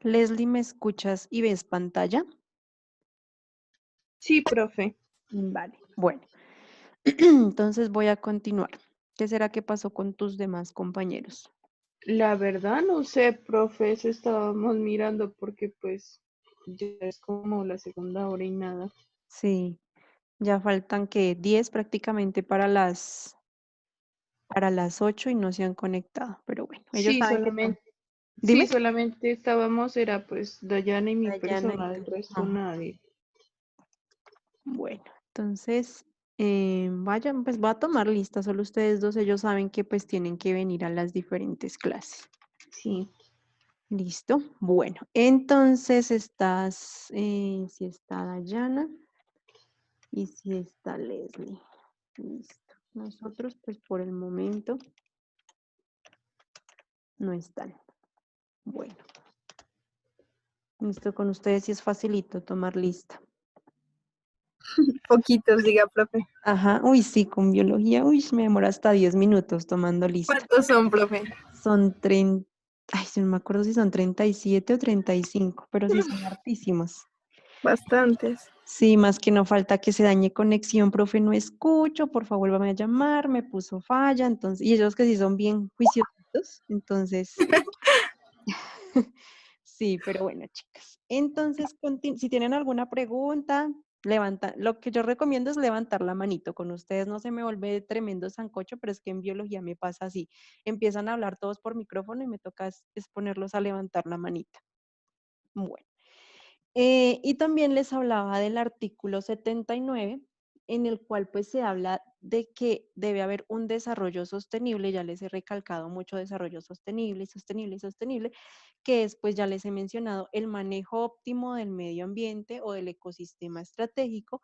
Leslie, ¿me escuchas y ves pantalla? Sí, profe. Vale, bueno. Entonces voy a continuar. ¿Qué será que pasó con tus demás compañeros? La verdad no sé, profe, eso estábamos mirando porque pues ya es como la segunda hora y nada. Sí, ya faltan que 10 prácticamente para las 8 y no se han conectado, pero bueno, ellos Sí, saben que están. solamente, sí, Dime. solamente estábamos, era pues Dayana y mi Dayana y persona, tú. del resto Ajá. nadie. Bueno, entonces, vayan, pues voy a tomar lista, solo ustedes dos, ellos saben que pues tienen que venir a las diferentes clases. Sí. Listo. Bueno, entonces si está Dayana y si está Leslie. Listo. Nosotros, pues por el momento, no están. Bueno, listo. Con ustedes sí es facilito tomar lista. Poquitos, diga, profe. Ajá. Uy, sí, con biología, uy, me demora hasta 10 minutos tomando lista. ¿Cuántos son, profe? Son 30, ay, sí, no me acuerdo si son 37 o 35, pero sí son hartísimos. Bastantes. Sí, más que no falta que se dañe conexión, profe, no escucho, por favor, vuélvame a llamar, me puso falla, entonces, y ellos que sí son bien juiciositos, entonces, sí, pero bueno, chicas. Entonces, si tienen alguna pregunta, lo que yo recomiendo es levantar la manito. Con ustedes no se me vuelve tremendo sancocho, pero es que en biología me pasa así. Empiezan a hablar todos por micrófono y me toca es ponerlos a levantar la manita. Bueno. Y también les hablaba del artículo 79, en el cual pues se habla de que debe haber un desarrollo sostenible, ya les he recalcado mucho desarrollo sostenible, sostenible, sostenible, que es pues ya les he mencionado el manejo óptimo del medio ambiente o del ecosistema estratégico,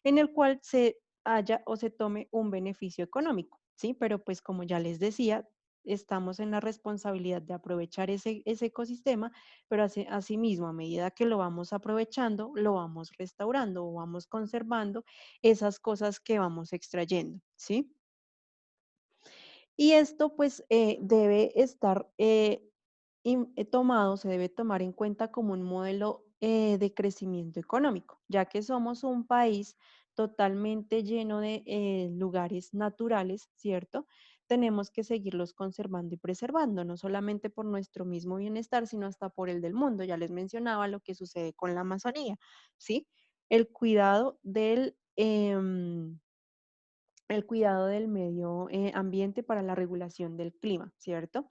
en el cual se haya o se tome un beneficio económico, ¿sí? Pero pues como ya les decía, estamos en la responsabilidad de aprovechar ese ecosistema, pero asimismo, a medida que lo vamos aprovechando, lo vamos restaurando o vamos conservando esas cosas que vamos extrayendo, ¿sí? Y esto pues debe estar tomado, se debe tomar en cuenta como un modelo de crecimiento económico, ya que somos un país totalmente lleno de lugares naturales, ¿cierto? Tenemos que seguirlos conservando y preservando, no solamente por nuestro mismo bienestar, sino hasta por el del mundo. Ya les mencionaba lo que sucede con la Amazonía, ¿sí? El cuidado del medio ambiente para la regulación del clima, ¿cierto?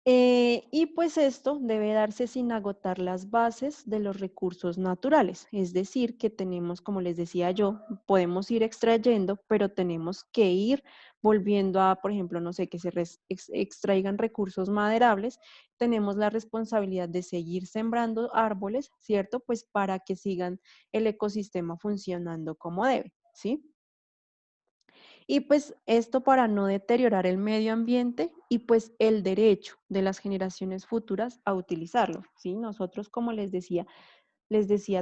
Y pues esto debe darse sin agotar las bases de los recursos naturales, es decir, que tenemos, como les decía yo, podemos ir extrayendo, pero tenemos que ir volviendo a, por ejemplo, no sé, que se extraigan recursos maderables, tenemos la responsabilidad de seguir sembrando árboles, ¿cierto? Pues para que sigan el ecosistema funcionando como debe, ¿sí? Y pues esto para no deteriorar el medio ambiente y pues el derecho de las generaciones futuras a utilizarlo, ¿sí? Nosotros, como les decía,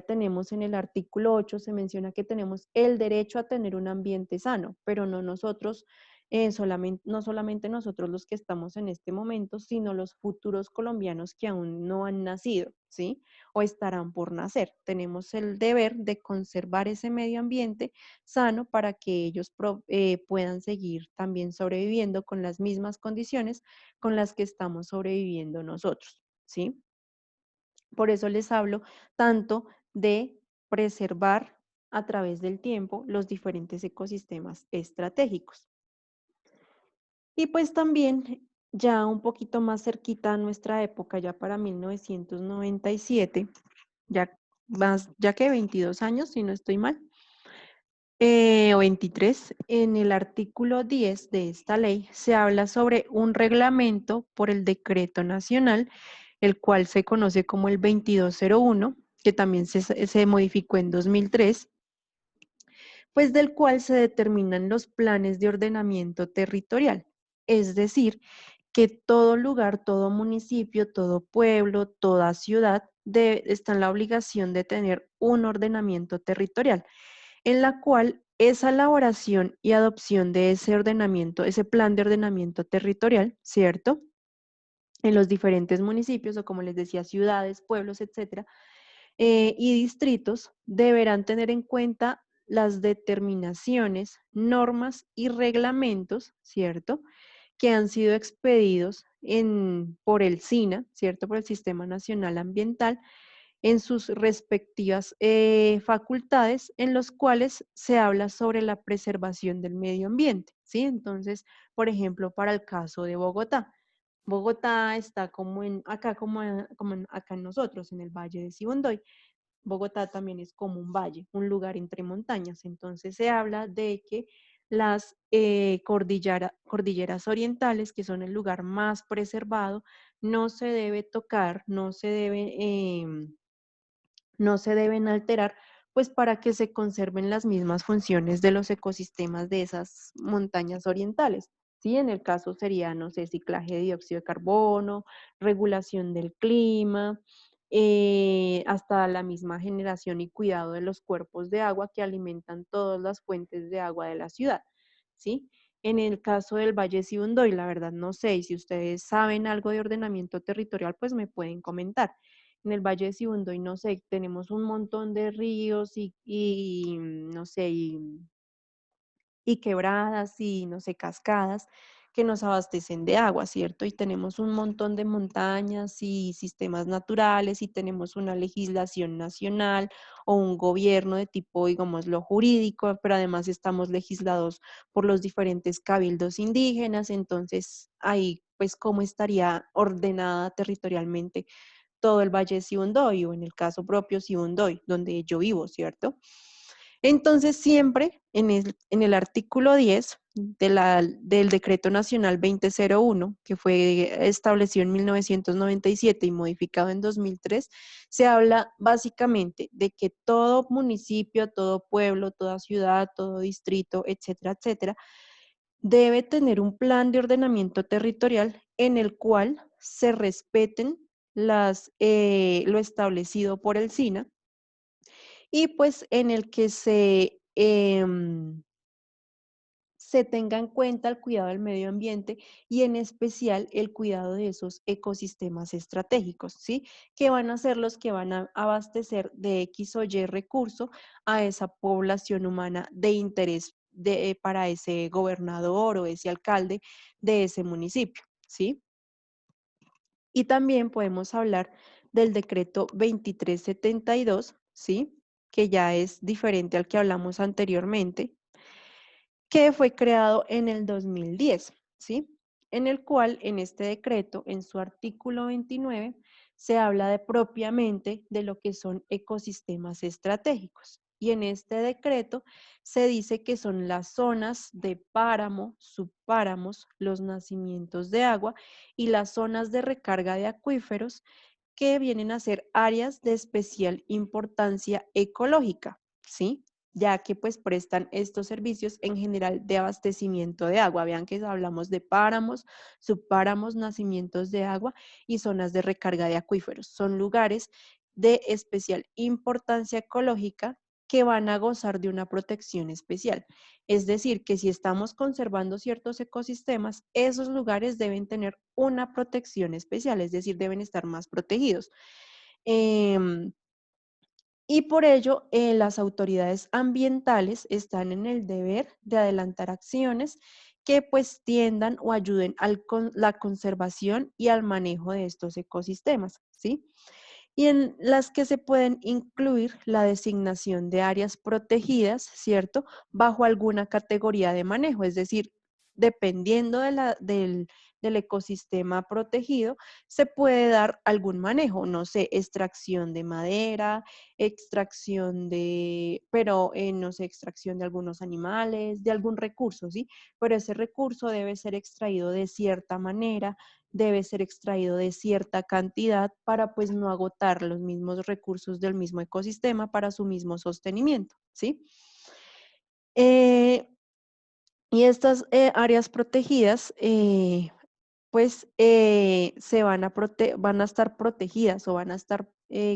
tenemos en el artículo 8, se menciona que tenemos el derecho a tener un ambiente sano, pero no nosotros, no solamente nosotros los que estamos en este momento, sino los futuros colombianos que aún no han nacido, ¿sí? O estarán por nacer. Tenemos el deber de conservar ese medio ambiente sano para que ellos puedan seguir también sobreviviendo con las mismas condiciones con las que estamos sobreviviendo nosotros, ¿sí? Por eso les hablo tanto de preservar a través del tiempo los diferentes ecosistemas estratégicos. Y pues también ya un poquito más cerquita a nuestra época, ya para 1997, ya que 22 años, si no estoy mal, o 23, en el artículo 10 de esta ley se habla sobre un reglamento por el decreto nacional, el cual se conoce como el 2201, que también se modificó en 2003, pues del cual se determinan los planes de ordenamiento territorial. Es decir, que todo lugar, todo municipio, todo pueblo, toda ciudad está en la obligación de tener un ordenamiento territorial en la cual esa elaboración y adopción de ese ordenamiento, ese plan de ordenamiento territorial, ¿cierto? en los diferentes municipios o, como les decía, ciudades, pueblos, etcétera, y distritos deberán tener en cuenta las determinaciones, normas y reglamentos, ¿cierto?, que han sido expedidos por el SINA, ¿cierto?, por el Sistema Nacional Ambiental, en sus respectivas facultades, en los cuales se habla sobre la preservación del medio ambiente, ¿sí? Entonces, por ejemplo, para el caso de Bogotá. Bogotá está como acá, acá en nosotros, en el Valle de Sibundoy. Bogotá también es como un valle, un lugar entre montañas. Entonces se habla de que las cordilleras orientales, que son el lugar más preservado, no se debe tocar, no se deben alterar, pues para que se conserven las mismas funciones de los ecosistemas de esas montañas orientales. ¿Sí? En el caso sería, no sé, ciclaje de dióxido de carbono, regulación del clima, hasta la misma generación y cuidado de los cuerpos de agua que alimentan todas las fuentes de agua de la ciudad. ¿Sí? En el caso del Valle Sibundoy, la verdad no sé, y si ustedes saben algo de ordenamiento territorial, pues me pueden comentar. En el Valle de Sibundoy, no sé, tenemos un montón de ríos no sé, y quebradas y, no sé, cascadas que nos abastecen de agua, ¿cierto? Y tenemos un montón de montañas y sistemas naturales y tenemos una legislación nacional o un gobierno de tipo, digamos, lo jurídico, pero además estamos legislados por los diferentes cabildos indígenas, entonces ahí, pues, ¿cómo estaría ordenada territorialmente todo el Valle de Sibundoy o en el caso propio Sibundoy, donde yo vivo, ¿cierto? Entonces, siempre en el artículo 10 del Decreto Nacional 2001, que fue establecido en 1997 y modificado en 2003, se habla básicamente de que todo municipio, todo pueblo, toda ciudad, todo distrito, etcétera, etcétera, debe tener un plan de ordenamiento territorial en el cual se respeten lo establecido por el SINA y pues en el que se tenga en cuenta el cuidado del medio ambiente y en especial el cuidado de esos ecosistemas estratégicos, ¿sí? Que van a ser los que van a abastecer de X o Y recurso a esa población humana de interés para ese gobernador o ese alcalde de ese municipio, ¿sí? Y también podemos hablar del decreto 2372, ¿sí? Que ya es diferente al que hablamos anteriormente, que fue creado en el 2010, ¿sí? En el cual, en este decreto, en su artículo 29, se habla propiamente de lo que son ecosistemas estratégicos. Y en este decreto se dice que son las zonas de páramo, subpáramos, los nacimientos de agua y las zonas de recarga de acuíferos que vienen a ser áreas de especial importancia ecológica, ¿sí? Ya que pues prestan estos servicios en general de abastecimiento de agua. Vean que hablamos de páramos, subpáramos, nacimientos de agua y zonas de recarga de acuíferos. Son lugares de especial importancia ecológica que van a gozar de una protección especial. Es decir, que si estamos conservando ciertos ecosistemas, esos lugares deben tener una protección especial, es decir, deben estar más protegidos. Y por ello, las autoridades ambientales están en el deber de adelantar acciones que pues tiendan o ayuden a la conservación y al manejo de estos ecosistemas, ¿sí? Y en las que se pueden incluir la designación de áreas protegidas, ¿cierto? Bajo alguna categoría de manejo, es decir, dependiendo del ecosistema protegido, se puede dar algún manejo, no sé, extracción de madera, no sé, extracción de algunos animales, de algún recurso, ¿sí? Pero ese recurso debe ser extraído de cierta manera, debe ser extraído de cierta cantidad para pues no agotar los mismos recursos del mismo ecosistema para su mismo sostenimiento, ¿sí? Eh, y estas áreas protegidas pues van a estar protegidas o van a estar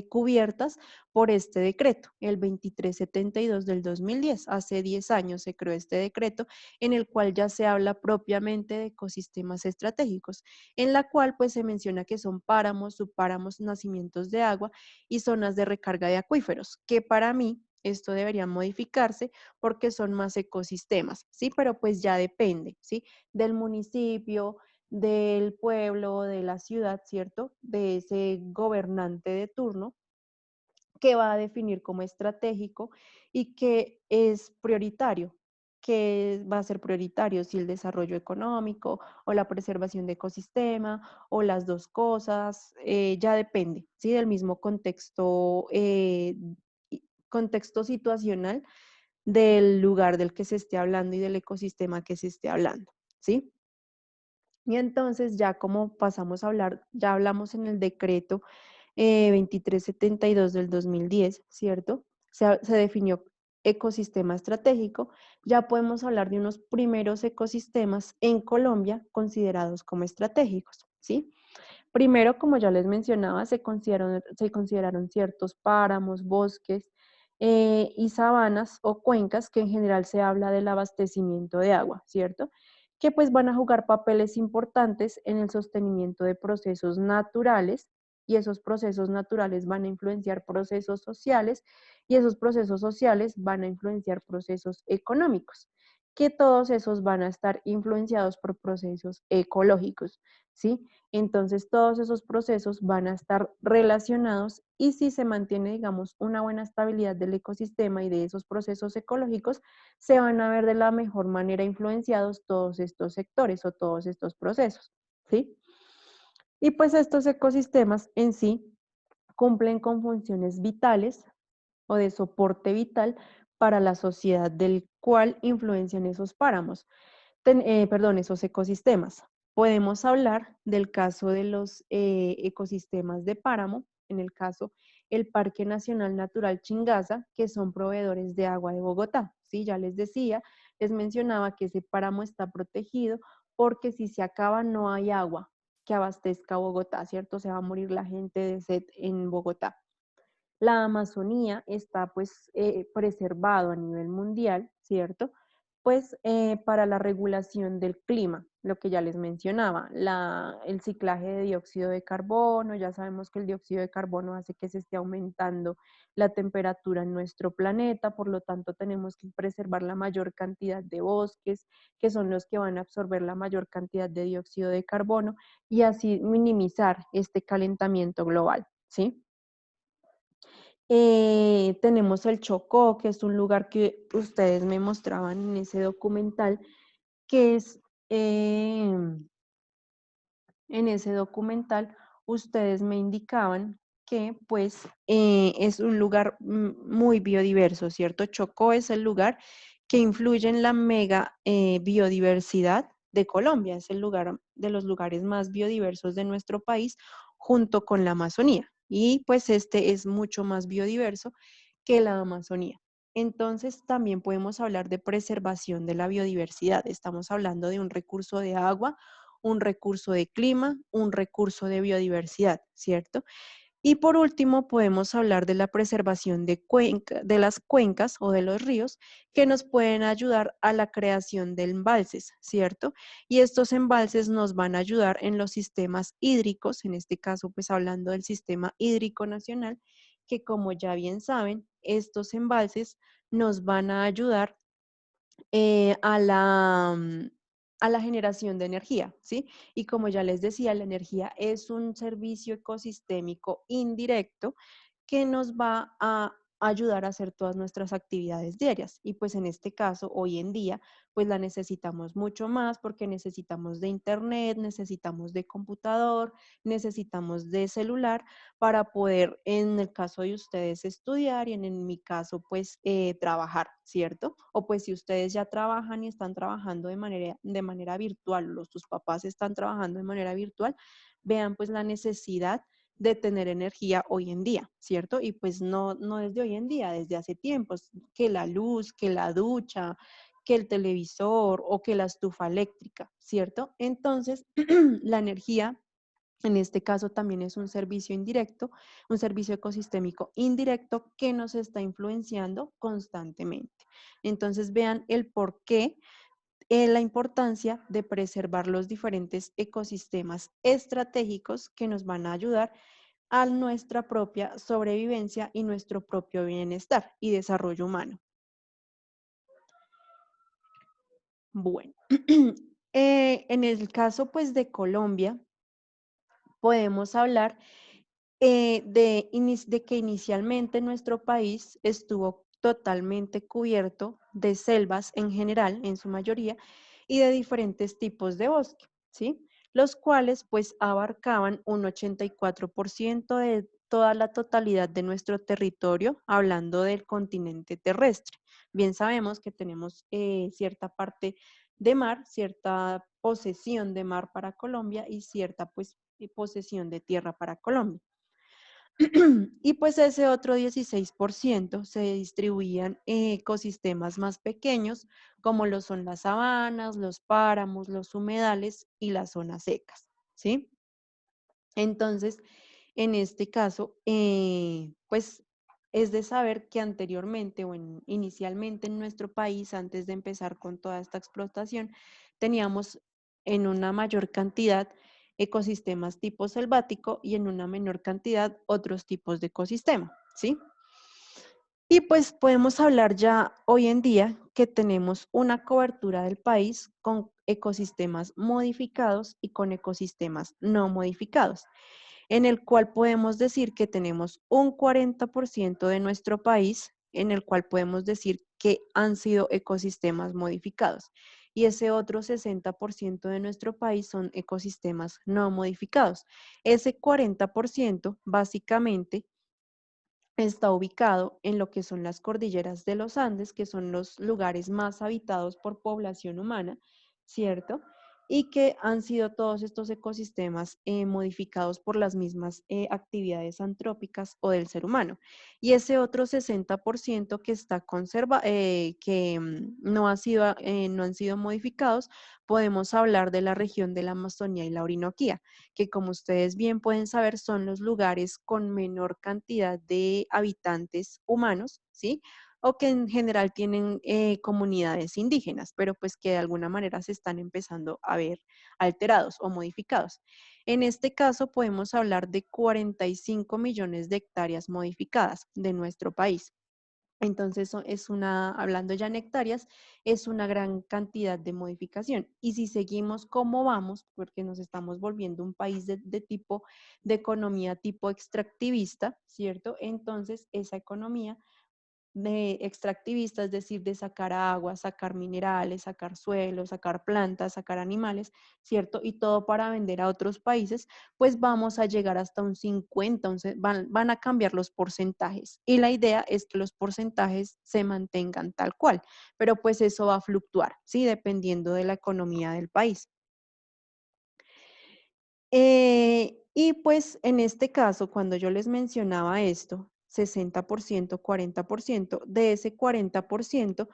cubiertas por este decreto, el 2372 del 2010. Hace 10 años se creó este decreto en el cual ya se habla propiamente de ecosistemas estratégicos, en la cual pues se menciona que son páramos, subpáramos, nacimientos de agua y zonas de recarga de acuíferos, que para mí esto debería modificarse porque son más ecosistemas, ¿sí? Pero pues ya depende, ¿sí? Del municipio, del pueblo, de la ciudad, ¿cierto? De ese gobernante de turno que va a definir como estratégico y que es prioritario, que va a ser prioritario si el desarrollo económico o la preservación de ecosistema o las dos cosas, ya depende, ¿sí? Del mismo contexto, contexto situacional del lugar del que se esté hablando y del ecosistema que se esté hablando, ¿sí? Y entonces ya como pasamos a hablar, ya hablamos en el decreto 2372 del 2010, ¿cierto? Se definió ecosistema estratégico, ya podemos hablar de unos primeros ecosistemas en Colombia considerados como estratégicos, ¿sí? Primero, como ya les mencionaba, se consideraron ciertos páramos, bosques y sabanas o cuencas que en general se habla del abastecimiento de agua, ¿cierto? Que pues van a jugar papeles importantes en el sostenimiento de procesos naturales y esos procesos naturales van a influenciar procesos sociales y esos procesos sociales van a influenciar procesos económicos, que todos esos van a estar influenciados por procesos ecológicos, ¿sí? Entonces, todos esos procesos van a estar relacionados y si se mantiene, digamos, una buena estabilidad del ecosistema y de esos procesos ecológicos, se van a ver de la mejor manera influenciados todos estos sectores o todos estos procesos, ¿sí? Y pues estos ecosistemas en sí cumplen con funciones vitales o de soporte vital para la sociedad del cual influencian esos páramos perdón, esos ecosistemas. Podemos hablar del caso de los ecosistemas de páramo, en el caso el Parque Nacional Natural Chingaza, que son proveedores de agua de Bogotá. ¿Sí? Ya les decía, les mencionaba que ese páramo está protegido porque si se acaba no hay agua que abastezca Bogotá, ¿cierto? Se va a morir la gente de sed en Bogotá. La Amazonía está pues preservado a nivel mundial, ¿cierto? Pues para la regulación del clima, lo que ya les mencionaba, el ciclaje de dióxido de carbono, ya sabemos que el dióxido de carbono hace que se esté aumentando la temperatura en nuestro planeta, por lo tanto tenemos que preservar la mayor cantidad de bosques, que son los que van a absorber la mayor cantidad de dióxido de carbono y así minimizar este calentamiento global, ¿sí? Tenemos el Chocó, que es un lugar que ustedes me mostraban en ese documental, que es, en ese documental, ustedes me indicaban que pues es un lugar muy biodiverso, ¿cierto? Chocó es el lugar que influye en la mega biodiversidad de Colombia, es el lugar de los lugares más biodiversos de nuestro país, junto con la Amazonía. Y pues este es mucho más biodiverso que la Amazonía. Entonces también podemos hablar de preservación de la biodiversidad. Estamos hablando de un recurso de agua, un recurso de clima, un recurso de biodiversidad, ¿cierto? Y por último, podemos hablar de la preservación de las cuencas o de los ríos que nos pueden ayudar a la creación de embalses, ¿cierto? Y estos embalses nos van a ayudar en los sistemas hídricos, en este caso, pues hablando del sistema hídrico nacional, que como ya bien saben, estos embalses nos van a ayudar eh, a la, mm, a la generación de energía, ¿sí? Y como ya les decía, la energía es un servicio ecosistémico indirecto que nos va a ayudar a hacer todas nuestras actividades diarias. Y pues en este caso, hoy en día, pues la necesitamos mucho más porque necesitamos de internet, necesitamos de computador, necesitamos de celular para poder, en el caso de ustedes, estudiar y en mi caso, pues trabajar, ¿cierto? O pues si ustedes ya trabajan y están trabajando de manera virtual, tus papás están trabajando de manera virtual, vean pues la necesidad de tener energía hoy en día, ¿cierto? Y pues no desde hoy en día, desde hace tiempos, que la luz, que la ducha, que el televisor o que la estufa eléctrica, ¿cierto? Entonces, la energía En este caso también es un servicio indirecto, un servicio ecosistémico indirecto que nos está influenciando constantemente. Entonces vean el por qué, la importancia de preservar los diferentes ecosistemas estratégicos que nos van a ayudar a nuestra propia sobrevivencia y nuestro propio bienestar y desarrollo humano. Bueno, en el caso pues de Colombia, podemos hablar de que inicialmente nuestro país estuvo totalmente cubierto de selvas en general, en su mayoría, y de diferentes tipos de bosque, ¿sí? Los cuales pues abarcaban un 84% de toda la totalidad de nuestro territorio, hablando del continente terrestre. Bien sabemos que tenemos cierta parte de mar, cierta posesión de mar para Colombia y cierta pues posesión de tierra para Colombia. Y pues ese otro 16% se distribuían en ecosistemas más pequeños, como lo son las sabanas, los páramos, los humedales y las zonas secas, ¿sí? Entonces, en este caso, pues es de saber que anteriormente inicialmente en nuestro país, antes de empezar con toda esta explotación, teníamos en una mayor cantidad ecosistemas tipo selvático y en una menor cantidad otros tipos de ecosistema, ¿sí? Y pues podemos hablar ya hoy en día que tenemos una cobertura del país con ecosistemas modificados y con ecosistemas no modificados, en el cual podemos decir que tenemos un 40% de nuestro país, en el cual podemos decir que han sido ecosistemas modificados. Y ese otro 60% de nuestro país son ecosistemas no modificados. Ese 40% básicamente está ubicado en lo que son las cordilleras de los Andes, que son los lugares más habitados por población humana, ¿cierto? Y que han sido todos estos ecosistemas modificados por las mismas actividades antrópicas o del ser humano. Y ese otro 60% que está no, no han sido modificados, podemos hablar de la región de la Amazonía y la Orinoquía, que como ustedes bien pueden saber son los lugares con menor cantidad de habitantes humanos, ¿sí? O que en general tienen comunidades indígenas, pero pues que de alguna manera se están empezando a ver alterados o modificados. En este caso podemos hablar de 45 millones de hectáreas modificadas de nuestro país. Entonces, hablando ya en hectáreas, es una gran cantidad de modificación. Y si seguimos como vamos, porque nos estamos volviendo un país de tipo, de economía tipo extractivista, ¿cierto? Entonces, esa economía de extractivista, es decir, de sacar agua, sacar minerales, sacar suelo, sacar plantas, sacar animales, ¿cierto? Y todo para vender a otros países, pues vamos a llegar hasta un 50, van a cambiar los porcentajes. Y la idea es que los porcentajes se mantengan tal cual, pero pues eso va a fluctuar, ¿sí? Dependiendo de la economía del país. Y pues en este caso, cuando yo les mencionaba esto, 60%, 40%, de ese 40%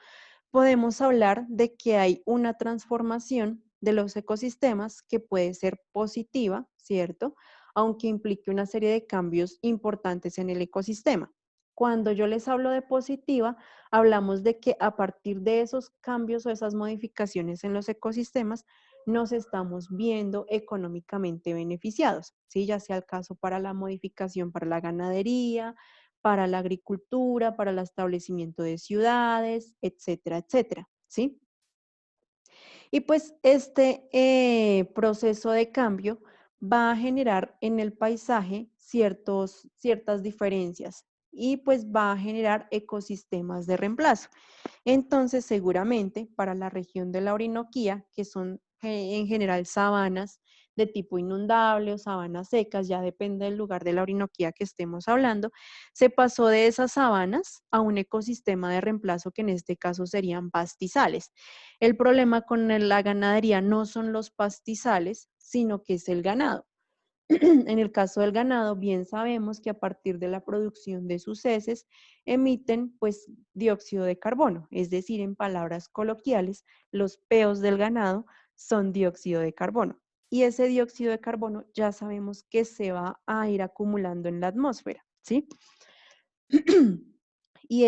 podemos hablar de que hay una transformación de los ecosistemas que puede ser positiva, ¿cierto? Aunque implique una serie de cambios importantes en el ecosistema. Cuando yo les hablo de positiva, hablamos de que a partir de esos cambios o esas modificaciones en los ecosistemas, nos estamos viendo económicamente beneficiados, ¿sí? Ya sea el caso para la modificación para la ganadería, para la agricultura, para el establecimiento de ciudades, etcétera, etcétera, ¿sí? Y pues este proceso de cambio va a generar en el paisaje ciertas diferencias y pues va a generar ecosistemas de reemplazo. Entonces, seguramente para la región de la Orinoquía, que son en general sabanas de tipo inundable o sabanas secas, ya depende del lugar de la Orinoquía que estemos hablando, se pasó de esas sabanas a un ecosistema de reemplazo que en este caso serían pastizales. El problema con la ganadería no son los pastizales, sino que es el ganado. En el caso del ganado, bien sabemos que a partir de la producción de sus heces emiten pues dióxido de carbono, es decir, en palabras coloquiales, los peos del ganado son dióxido de carbono. y ese dióxido de carbono ya sabemos que se va a ir acumulando en la atmósfera, ¿sí? Y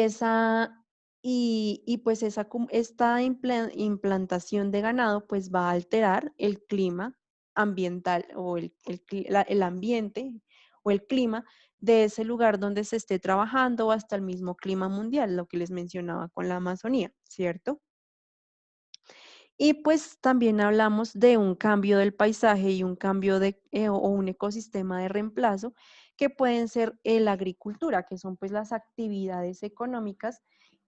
pues esta implantación de ganado pues va a alterar el clima ambiental o el ambiente o el clima de ese lugar donde se esté trabajando o hasta el mismo clima mundial, lo que les mencionaba con la Amazonía, ¿cierto? Y pues también hablamos de un cambio del paisaje y un cambio o un ecosistema de reemplazo que pueden ser la agricultura, que son pues las actividades económicas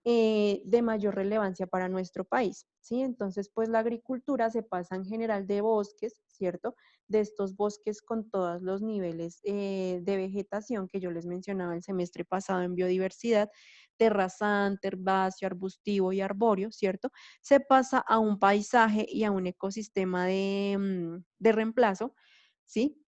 de mayor relevancia para nuestro país, ¿sí? Entonces pues la agricultura se pasa en general de bosques, ¿cierto? De estos bosques con todos los niveles de vegetación que yo les mencionaba el semestre pasado en biodiversidad, de rasante, herbáceo, arbustivo y arbóreo, ¿cierto? Se pasa a un paisaje y a un ecosistema de reemplazo, ¿sí?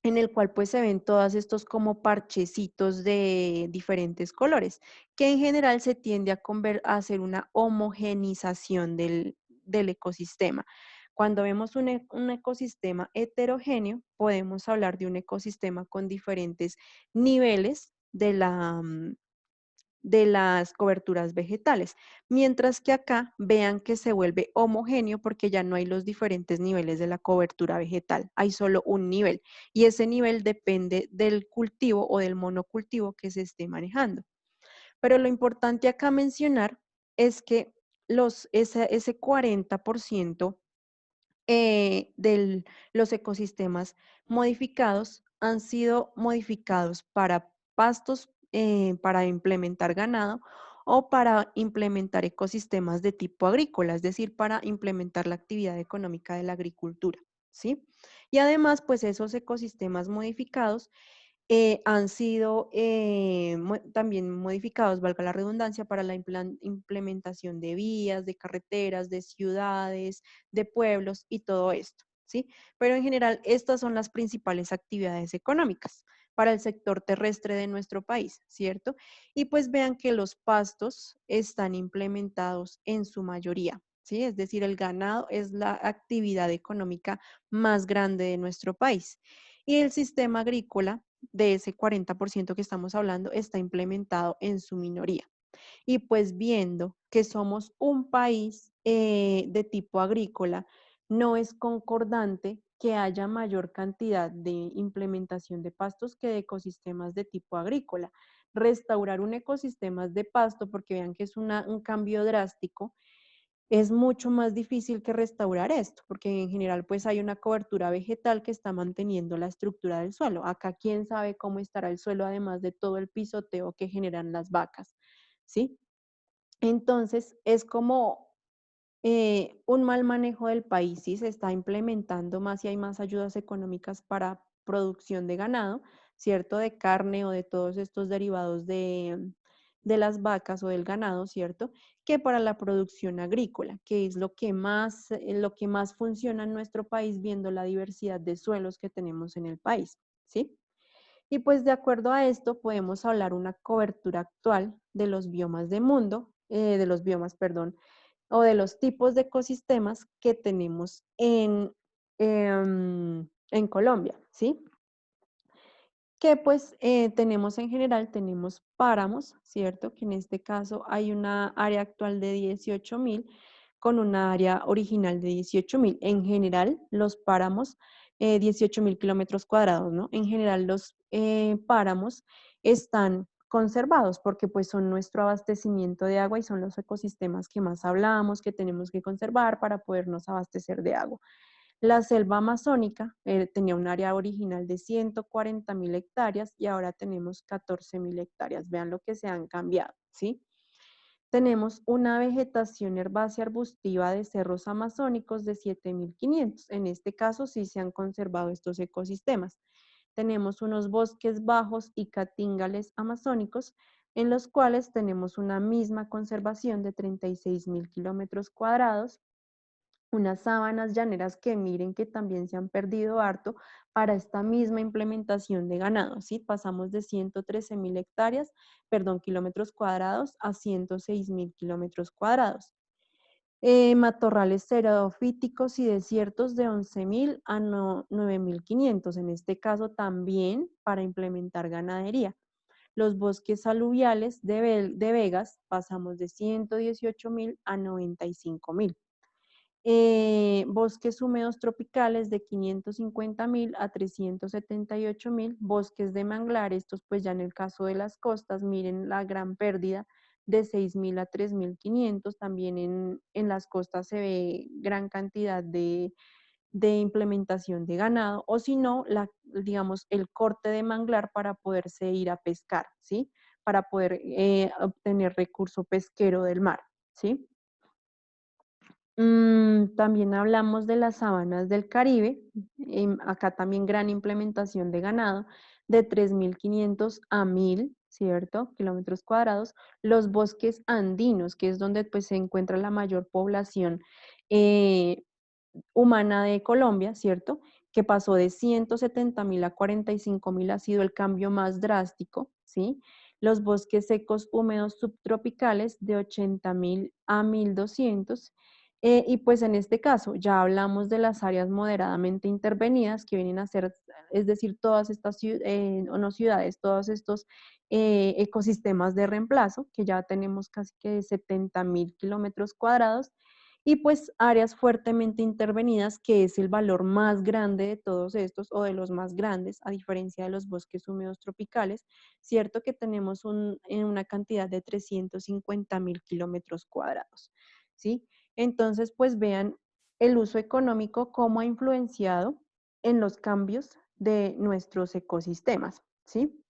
En el cual pues se ven todos estos como parchecitos de diferentes colores, que en general se tiende a hacer una homogenización del ecosistema. Cuando vemos un ecosistema heterogéneo, podemos hablar de un ecosistema con diferentes niveles de las coberturas vegetales, mientras que acá vean que se vuelve homogéneo porque ya no hay los diferentes niveles de la cobertura vegetal, hay solo un nivel y ese nivel depende del cultivo o del monocultivo que se esté manejando. Pero lo importante acá mencionar es que ese 40% de los ecosistemas modificados han sido modificados para pastos, para implementar ganado o para implementar ecosistemas de tipo agrícola, es decir, para implementar la actividad económica de la agricultura, ¿sí? Y además, pues esos ecosistemas modificados han sido también modificados, valga la redundancia, para la implementación de vías, de carreteras, de ciudades, de pueblos y todo esto, ¿sí? Pero en general, estas son las principales actividades económicas para el sector terrestre de nuestro país, ¿cierto? Y pues vean que los pastos están implementados en su mayoría, ¿sí? Es decir, el ganado es la actividad económica más grande de nuestro país. Y el sistema agrícola de ese 40% que estamos hablando está implementado en su minoría. Y pues viendo que somos un país de tipo agrícola, no es concordante que haya mayor cantidad de implementación de pastos que de ecosistemas de tipo agrícola. Restaurar un ecosistema de pasto, porque vean que es un cambio drástico, es mucho más difícil que restaurar esto, porque en general pues hay una cobertura vegetal que está manteniendo la estructura del suelo. Acá quién sabe cómo estará el suelo, además de todo el pisoteo que generan las vacas, ¿sí? Entonces es como un mal manejo del país, sí se está implementando más y hay más ayudas económicas para producción de ganado, ¿cierto? De carne o de todos estos derivados de las vacas o del ganado, ¿cierto? Que para la producción agrícola, que es lo que más funciona en nuestro país viendo la diversidad de suelos que tenemos en el país, ¿sí? Y pues de acuerdo a esto podemos hablar una cobertura actual de los biomas de mundo, de los biomas, perdón, o de los tipos de ecosistemas que tenemos en Colombia, ¿sí? Que pues tenemos en general, tenemos páramos, ¿cierto? Que en este caso hay una área actual de 18.000 con una área original de 18.000. En general, los páramos, 18.000 kilómetros cuadrados, ¿no? En general, los páramos están conservados porque pues son nuestro abastecimiento de agua y son los ecosistemas que más hablamos, que tenemos que conservar para podernos abastecer de agua. La selva amazónica tenía un área original de 140.000 hectáreas y ahora tenemos 14.000 hectáreas. Vean lo que se han cambiado, ¿sí? Tenemos una vegetación herbácea arbustiva de cerros amazónicos de 7.500. En este caso sí se han conservado estos ecosistemas. Tenemos unos bosques bajos y catíngales amazónicos en los cuales tenemos una misma conservación de 36.000 kilómetros cuadrados, unas sábanas llaneras que miren que también se han perdido harto para esta misma implementación de ganado, ¿sí? Pasamos de 113.000 kilómetros cuadrados a 106.000 kilómetros cuadrados. Matorrales xerófitos y desiertos de 11.000 a 9.500, en este caso también para implementar ganadería. Los bosques aluviales de Vegas pasamos de 118.000 a 95.000. Bosques húmedos tropicales de 550.000 a 378.000, bosques de manglar, estos pues ya en el caso de las costas, miren la gran pérdida de 6.000 a 3.500, también en las costas se ve gran cantidad de implementación de ganado, o si no, digamos, el corte de manglar para poderse ir a pescar, ¿sí? Para poder obtener recurso pesquero del mar, ¿sí? También hablamos de las sabanas del Caribe, acá también gran implementación de ganado, de 3.500 a 1.000, ¿cierto? Kilómetros cuadrados. Los bosques andinos, que es donde pues, se encuentra la mayor población humana de Colombia, ¿cierto? Que pasó de 170.000 a 45.000, ha sido el cambio más drástico, ¿sí? Los bosques secos húmedos subtropicales de 80.000 a 1.200. Y pues en este caso ya hablamos de las áreas moderadamente intervenidas que vienen a ser, es decir, todas estas no ciudades, todos estos ecosistemas de reemplazo, que ya tenemos casi que 70.000 kilómetros cuadrados, y pues áreas fuertemente intervenidas, que es el valor más grande de todos estos, o de los más grandes, a diferencia de los bosques húmedos tropicales, cierto que tenemos una cantidad de 350.000 kilómetros cuadrados, ¿sí? Entonces, pues vean el uso económico cómo ha influenciado en los cambios de nuestros ecosistemas, ¿sí?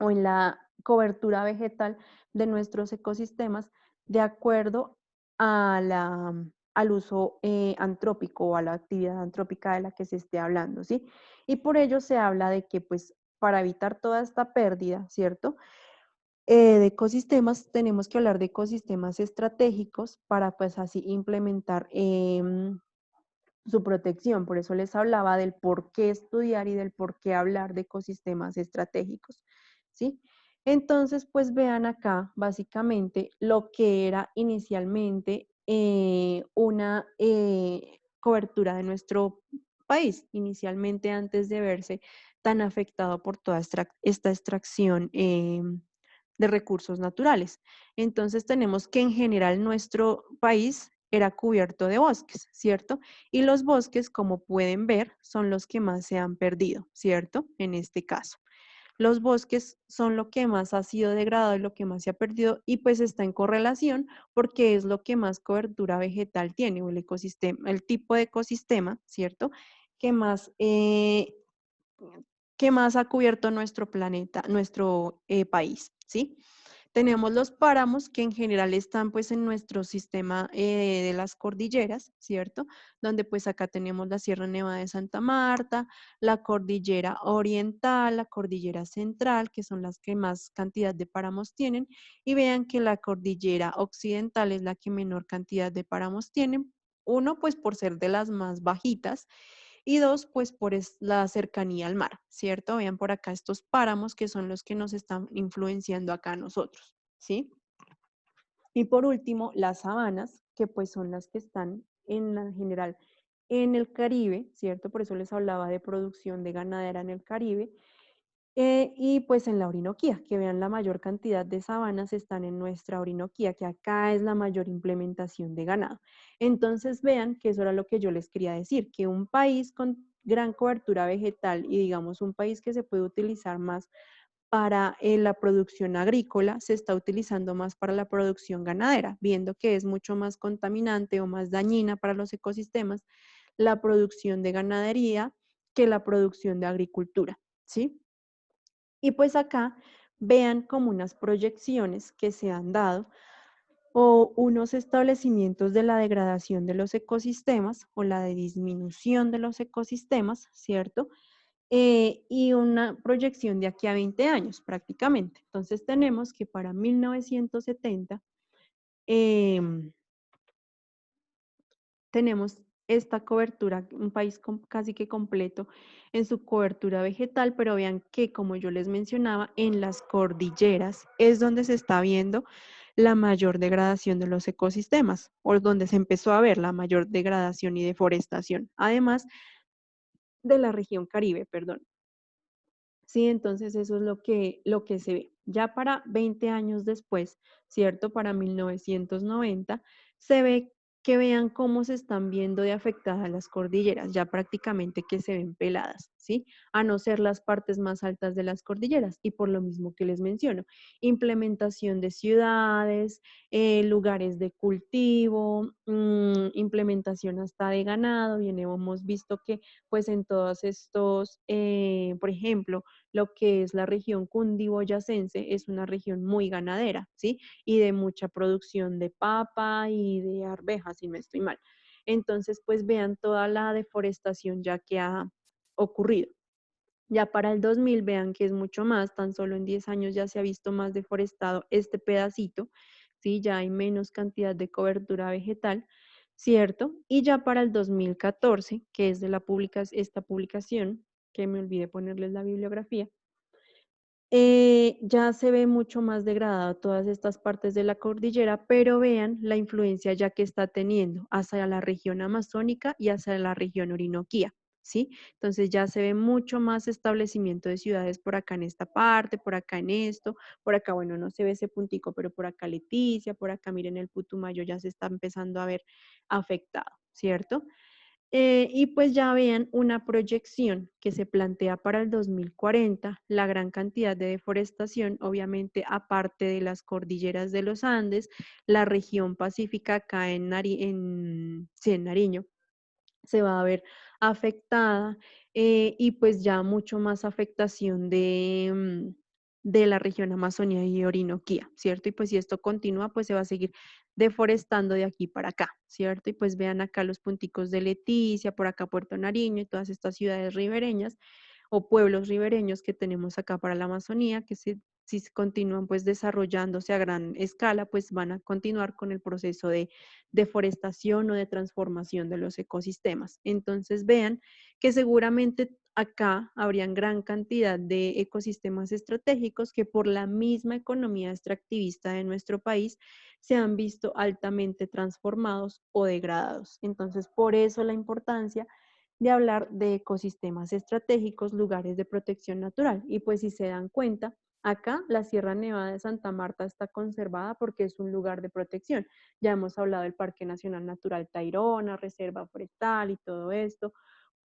O en la cobertura vegetal de nuestros ecosistemas de acuerdo al uso antrópico o a la actividad antrópica de la que se esté hablando, ¿sí? Y por ello se habla de que, pues, para evitar toda esta pérdida, ¿cierto? De ecosistemas, tenemos que hablar de ecosistemas estratégicos para, pues, así implementar su protección. Por eso les hablaba del por qué estudiar y del por qué hablar de ecosistemas estratégicos, ¿sí? Entonces, pues vean acá básicamente lo que era inicialmente una cobertura de nuestro país, inicialmente antes de verse tan afectado por toda esta extracción de recursos naturales. Entonces tenemos que en general nuestro país era cubierto de bosques, ¿cierto? Y los bosques, como pueden ver, son los que más se han perdido, ¿cierto? En este caso. Los bosques son lo que más ha sido degradado y lo que más se ha perdido, y pues está en correlación porque es lo que más cobertura vegetal tiene, o el ecosistema, el tipo de ecosistema, ¿cierto? Que más, que más ha cubierto nuestro planeta, nuestro país, ¿sí? Tenemos los páramos, que en general están pues en nuestro sistema de las cordilleras, ¿cierto? Donde pues acá tenemos la Sierra Nevada de Santa Marta, la cordillera oriental, la cordillera central, que son las que más cantidad de páramos tienen, y vean que la cordillera occidental es la que menor cantidad de páramos tienen, uno pues por ser de las más bajitas, y dos, pues por la cercanía al mar, ¿cierto? Vean por acá estos páramos que son los que nos están influenciando acá a nosotros, ¿sí? Y por último, las sabanas, que pues son las que están en general en el Caribe, ¿cierto? Por eso les hablaba de producción de ganadera en el Caribe. Y pues en la Orinoquía, que vean la mayor cantidad de sabanas están en nuestra Orinoquía, que acá es la mayor implementación de ganado. Entonces vean que eso era lo que yo les quería decir, que un país con gran cobertura vegetal y digamos un país que se puede utilizar más para la producción agrícola, se está utilizando más para la producción ganadera, viendo que es mucho más contaminante o más dañina para los ecosistemas la producción de ganadería que la producción de agricultura, ¿sí? Y pues acá vean como unas proyecciones que se han dado o unos establecimientos de la degradación de los ecosistemas o la de disminución de los ecosistemas, ¿cierto? Y una proyección de aquí a 20 años prácticamente. Entonces tenemos que para 1970 em, tenemos esta cobertura, un país casi que completo en su cobertura vegetal, pero vean que, como yo les mencionaba, en las cordilleras es donde se está viendo la mayor degradación de los ecosistemas, o donde se empezó a ver la mayor degradación y deforestación, además de la región Caribe, perdón. Sí, entonces eso es lo que se ve. Ya para 20 años después, ¿cierto? Para 1990, se ve que vean cómo se están viendo de afectadas las cordilleras, ya prácticamente que se ven peladas, ¿sí? A no ser las partes más altas de las cordilleras. Y por lo mismo que les menciono, implementación de ciudades, lugares de cultivo, implementación hasta de ganado. Bien, hemos visto que pues en todos estos, por ejemplo, lo que es la región cundiboyacense es una región muy ganadera, ¿sí? Y de mucha producción de papa y de arvejas, si no estoy mal. Entonces, pues vean toda la deforestación ya que ha ocurrido. Ya para el 2000, vean que es mucho más, tan solo en 10 años ya se ha visto más deforestado este pedacito, ¿sí? Ya hay menos cantidad de cobertura vegetal, ¿cierto? Y ya para el 2014, que es de esta publicación, que me olvidé ponerles la bibliografía, ya se ve mucho más degradado todas estas partes de la cordillera, pero vean la influencia ya que está teniendo hacia la región amazónica y hacia la región orinoquía, ¿sí? Entonces ya se ve mucho más establecimiento de ciudades por acá en esta parte, por acá en esto, por acá, bueno, no se ve ese puntico, pero por acá Leticia, por acá miren el Putumayo ya se está empezando a ver afectado, ¿cierto? Y pues ya vean una proyección que se plantea para el 2040, la gran cantidad de deforestación, obviamente aparte de las cordilleras de los Andes, la región pacífica acá sí, en Nariño se va a ver afectada, y pues ya mucho más afectación de la región Amazonía y Orinoquía, ¿cierto? Y pues si esto continúa, pues se va a seguir deforestando de aquí para acá, ¿cierto? Y pues vean acá los punticos de Leticia, por acá Puerto Nariño y todas estas ciudades ribereñas o pueblos ribereños que tenemos acá para la Amazonía, que si se continúan pues desarrollándose a gran escala, pues van a continuar con el proceso de deforestación o de transformación de los ecosistemas. Entonces vean que seguramente acá habrían gran cantidad de ecosistemas estratégicos que por la misma economía extractivista de nuestro país se han visto altamente transformados o degradados. Entonces, por eso la importancia de hablar de ecosistemas estratégicos, lugares de protección natural. Y pues si se dan cuenta, acá la Sierra Nevada de Santa Marta está conservada porque es un lugar de protección. Ya hemos hablado del Parque Nacional Natural Tayrona, Reserva Forestal y todo esto.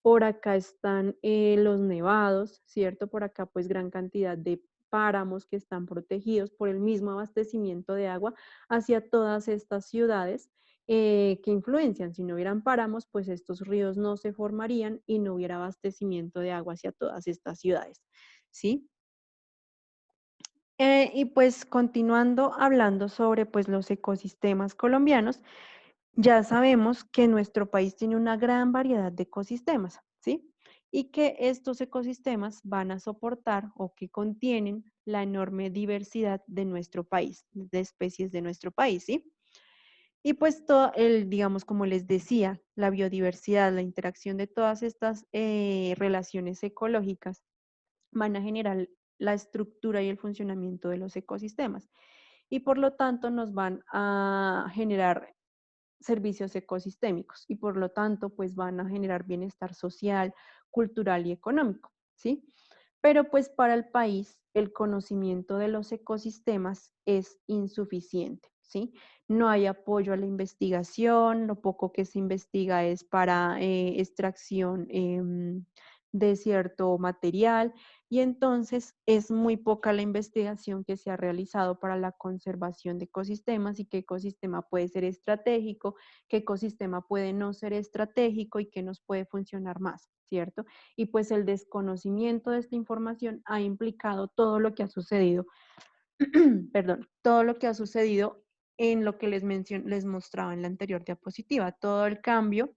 Por acá están los nevados, ¿cierto? Por acá pues gran cantidad de páramos que están protegidos por el mismo abastecimiento de agua hacia todas estas ciudades que influencian. Si no hubieran páramos, pues estos ríos no se formarían y no hubiera abastecimiento de agua hacia todas estas ciudades, ¿sí? Y pues continuando hablando sobre pues los ecosistemas colombianos, ya sabemos que nuestro país tiene una gran variedad de ecosistemas, ¿sí? Y que estos ecosistemas van a soportar o que contienen la enorme diversidad de nuestro país, de especies de nuestro país, ¿sí? Y pues todo digamos, como les decía, la biodiversidad, la interacción de todas estas relaciones ecológicas van a generar la estructura y el funcionamiento de los ecosistemas. Y por lo tanto nos van a generar servicios ecosistémicos y por lo tanto pues van a generar bienestar social, cultural y económico, ¿sí? Pero pues para el país el conocimiento de los ecosistemas es insuficiente, ¿sí? No hay apoyo a la investigación, lo poco que se investiga es para extracción de cierto material y entonces es muy poca la investigación que se ha realizado para la conservación de ecosistemas y qué ecosistema puede ser estratégico, qué ecosistema puede no ser estratégico y qué nos puede funcionar más, ¿cierto? Y pues el desconocimiento de esta información ha implicado todo lo que ha sucedido, perdón, todo lo que ha sucedido en lo que les mostraba en la anterior diapositiva, todo el cambio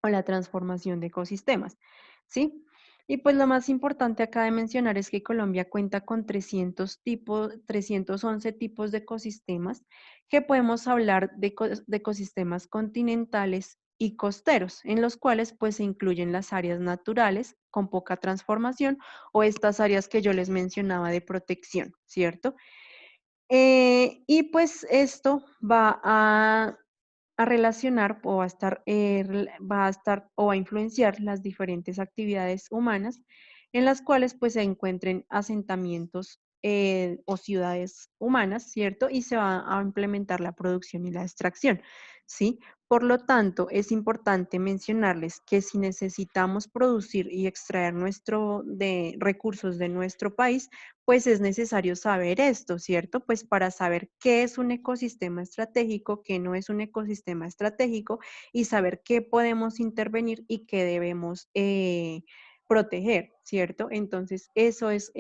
o la transformación de ecosistemas, ¿sí? Y pues lo más importante acá de mencionar es que Colombia cuenta con 311 tipos de ecosistemas, que podemos hablar de ecosistemas continentales y costeros, en los cuales pues se incluyen las áreas naturales con poca transformación o estas áreas que yo les mencionaba de protección, ¿cierto? Y pues esto va a relacionar o va a estar, va a estar o va a influenciar las diferentes actividades humanas en las cuales pues se encuentren asentamientos o ciudades humanas, ¿cierto? Y se va a implementar la producción y la extracción, ¿sí? Por lo tanto, es importante mencionarles que si necesitamos producir y extraer de recursos de nuestro país, pues es necesario saber esto, ¿cierto? Pues para saber qué es un ecosistema estratégico, qué no es un ecosistema estratégico y saber qué podemos intervenir y qué debemos proteger, ¿cierto? Entonces, eso es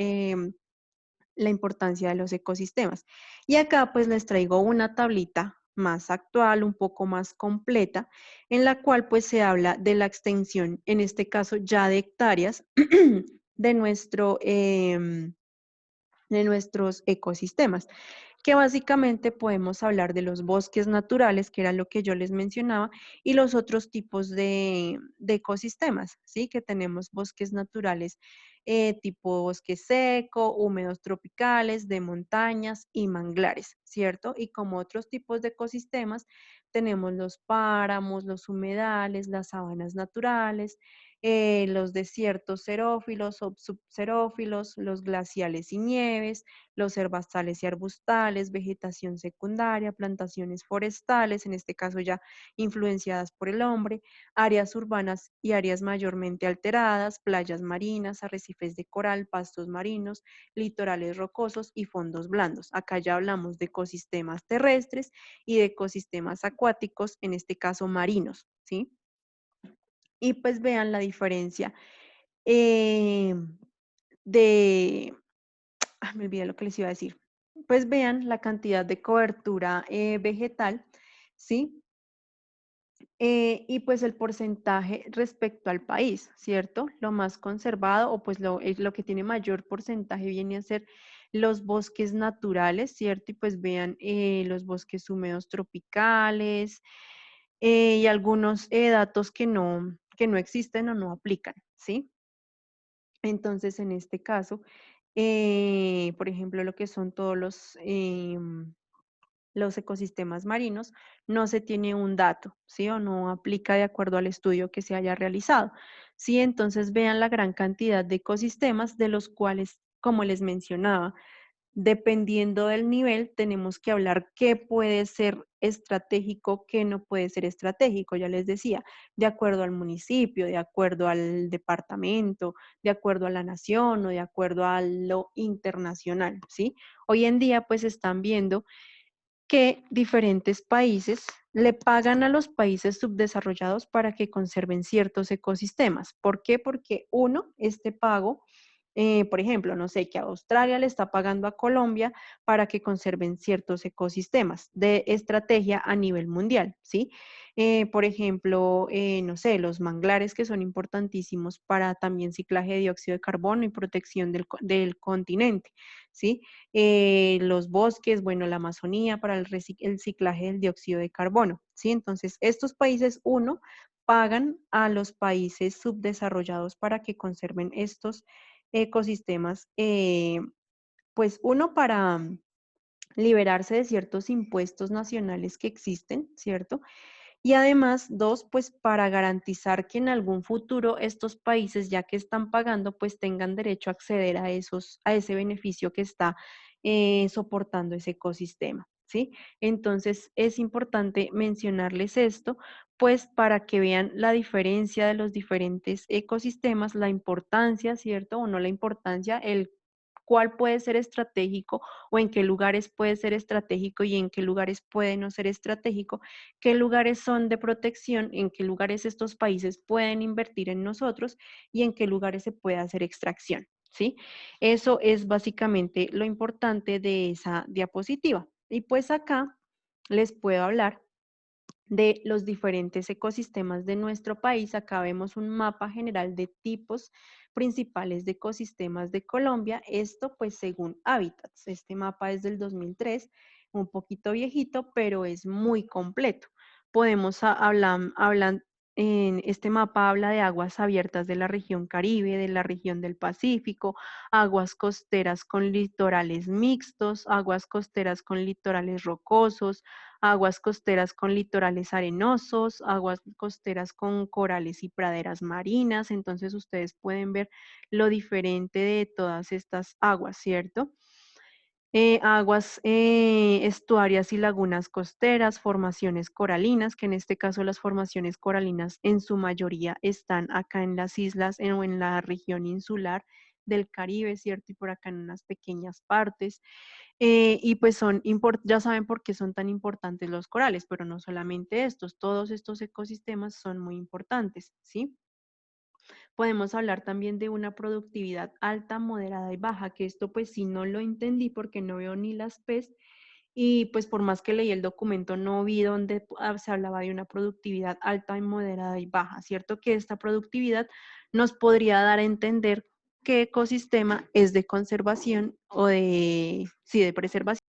la importancia de los ecosistemas. Y acá pues les traigo una tablita más actual, un poco más completa, en la cual pues se habla de la extensión, en este caso ya de hectáreas, de de nuestros ecosistemas, que básicamente podemos hablar de los bosques naturales, que era lo que yo les mencionaba, y los otros tipos de ecosistemas, ¿sí? Que tenemos bosques naturales tipo bosque seco, húmedos tropicales, de montañas y manglares, ¿cierto? Y como otros tipos de ecosistemas, tenemos los páramos, los humedales, las sabanas naturales, los desiertos xerófilos o subxerófilos, los glaciales y nieves, los herbazales y arbustales, vegetación secundaria, plantaciones forestales, en este caso ya influenciadas por el hombre, áreas urbanas y áreas mayormente alteradas, playas marinas, arrecifes de coral, pastos marinos, litorales rocosos y fondos blandos. Acá ya hablamos de ecosistemas terrestres y de ecosistemas acuáticos, en este caso marinos, ¿sí? Y pues vean la diferencia eh, de, me olvidé lo que les iba a decir. Pues vean la cantidad de cobertura vegetal, ¿sí? Y pues el porcentaje respecto al país, ¿cierto? Lo más conservado o pues lo que tiene mayor porcentaje viene a ser los bosques naturales, ¿cierto? Y pues vean los bosques húmedos tropicales y algunos datos que no existen o no aplican, ¿sí? Entonces, en este caso, por ejemplo, lo que son todos los ecosistemas marinos, no se tiene un dato, ¿sí? O no aplica de acuerdo al estudio que se haya realizado, ¿sí? Entonces, vean la gran cantidad de ecosistemas de los cuales, como les mencionaba, dependiendo del nivel, tenemos que hablar qué puede ser estratégico, qué no puede ser estratégico, ya les decía, de acuerdo al municipio, de acuerdo al departamento, de acuerdo a la nación o de acuerdo a lo internacional, ¿sí? Hoy en día, pues están viendo que diferentes países le pagan a los países subdesarrollados para que conserven ciertos ecosistemas. ¿Por qué? Porque uno, este pago, por ejemplo, no sé, que Australia le está pagando a Colombia para que conserven ciertos ecosistemas de estrategia a nivel mundial, ¿sí? Por ejemplo, no sé, los manglares que son importantísimos para también ciclaje de dióxido de carbono y protección del continente, ¿sí? Los bosques, bueno, la Amazonía para el ciclaje del dióxido de carbono, ¿sí? Entonces, estos países, uno, pagan a los países subdesarrollados para que conserven estos ecosistemas, pues uno para liberarse de ciertos impuestos nacionales que existen, ¿cierto? Y además, dos, pues para garantizar que en algún futuro estos países, ya que están pagando, pues tengan derecho a acceder a ese beneficio que está soportando ese ecosistema, ¿sí? Entonces, es importante mencionarles esto, pues para que vean la diferencia de los diferentes ecosistemas, la importancia, ¿cierto? O no la importancia, el cuál puede ser estratégico o en qué lugares puede ser estratégico y en qué lugares puede no ser estratégico, qué lugares son de protección, en qué lugares estos países pueden invertir en nosotros y en qué lugares se puede hacer extracción, ¿sí? Eso es básicamente lo importante de esa diapositiva. Y pues acá les puedo hablar de los diferentes ecosistemas de nuestro país. Acá vemos un mapa general de tipos principales de ecosistemas de Colombia. Esto pues según Hábitats. Este mapa es del 2003, un poquito viejito, pero es muy completo. Podemos hablar en este mapa habla de aguas abiertas de la región Caribe, de la región del Pacífico, aguas costeras con litorales mixtos, aguas costeras con litorales rocosos, aguas costeras con litorales arenosos, aguas costeras con corales y praderas marinas. Entonces ustedes pueden ver lo diferente de todas estas aguas, ¿cierto? Aguas estuarias y lagunas costeras, formaciones coralinas, que en este caso las formaciones coralinas en su mayoría están acá en las islas o en la región insular del Caribe, ¿cierto? Y por acá en unas pequeñas partes. Y pues ya saben por qué son tan importantes los corales, pero no solamente estos, todos estos ecosistemas son muy importantes, ¿sí? Podemos hablar también de una productividad alta, moderada y baja, que esto pues sí no lo entendí porque no veo ni las PES y pues por más que leí el documento no vi donde se hablaba de una productividad alta, y moderada y baja, ¿cierto? Que esta productividad nos podría dar a entender qué ecosistema es de conservación o sí, de preservación